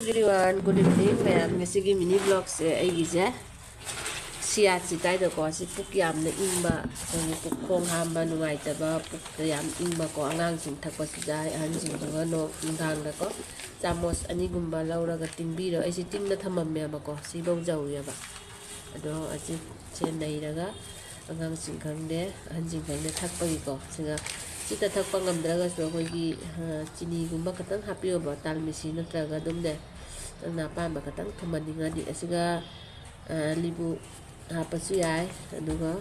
Everyone, good evening. Ma'am, ngasigi mini vlog se aigise Chia chitai da ko si puk yam na ingba puk khong hamba nungai ta ba puk da yam ingba ko angang sing thakpa si dai han sing da no ngang da ko chamos ani gumba laura ga tingbi ro ai si ting na thamam me ba ko si bau jau ya ba ado asi chen dai daga angang sing khang de han sing khang de thakpa gi ko singa sita thakpa ngam draga so ko gi chini gumba katang happy ba tal mi si na traga dum de na pa ba katang thamani nga di asiga libu hapasu yai aduga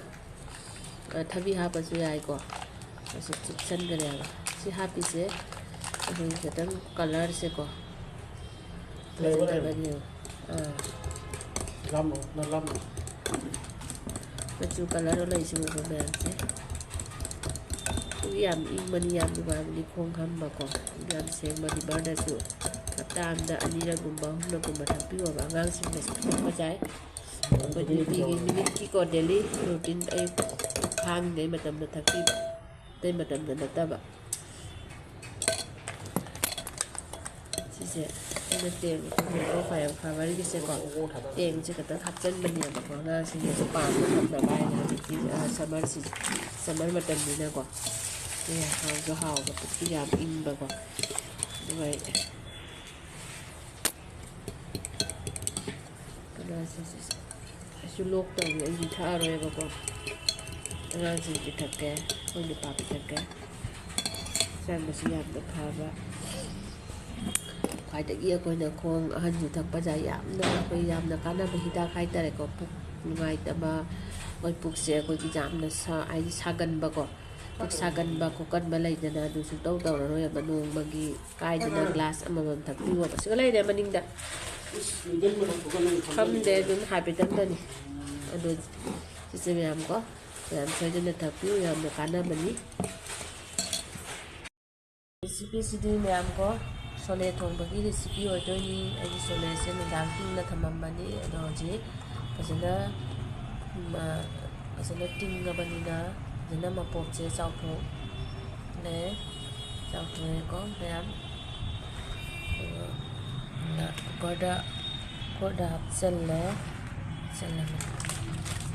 thabi hapasu yai ko asu chipsan gare ba si happy se adu katang color se ko flavor ba ni lam na lam machu color lo isu ba ba se yam ing mani yam ba ni khong ham ba ko yam se mani ba da su tam da anira gumba na gumba thapi ba ngang sing da ba jai but you be minute ki ko daily routine ay hang day matam na thaki day matam na nataba sise ana tem ko fa ya fa bari se ko tem je ka ta hapchen bani ba ko na sing se pa na ba na ki summer matam ni na ko ya ha ga ki yam in ba ko vậy chú lốp tàu anh đi thả rồi bà con ra gì thì thật kẻ không được bảo bị thật kẻ xem mà sẽ làm được thả và phải tự nhiên coi là con hơn dù thật bây giờ giảm nó bây giảm là cái nào bây giờ khai ta lại có phục ngoài ta mà coi phục xe coi cái giảm là sa ai sa gần bà con phục sa gần bà có cần bà lấy là đủ sự tàu tàu rồi mà nuông mà cái cái là glass mà mình thật vui mà sẽ lấy này mà ninh đã không để đúng hai bên tấm đây rồi chị sẽ làm có làm sao cho nên thật phiếu làm một cái nào mình đi recipe sẽ đi làm có sole thong bagi recipe ở đây ni anh sole sẽ mình làm tin là thầm mắm đi rồi chứ bây giờ mà bây giờ tin là bên na giờ nó mà bột sẽ sao phụ nè sao phụ có làm có đạp chân lẽ chân là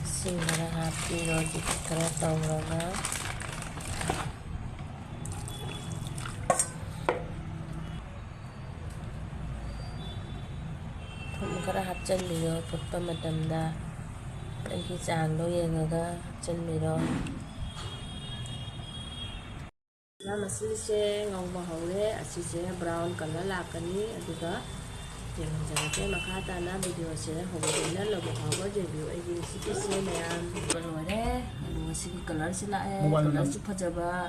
xin là happy rồi chỉ có tàu rồi đó không có hấp chân gì rồi phục tâm mà tầm đa anh khi chàng đôi giờ người ta chân mì rồi là mà xí xe ngon vào hậu đấy xí xe brown còn nó là cái ní anh được đó thì mình sẽ mà khá ta nó bây giờ sẽ hồng thì nó là một họ có review anh đi xí xe này ăn rồi đấy đồ xí color xí lại color super java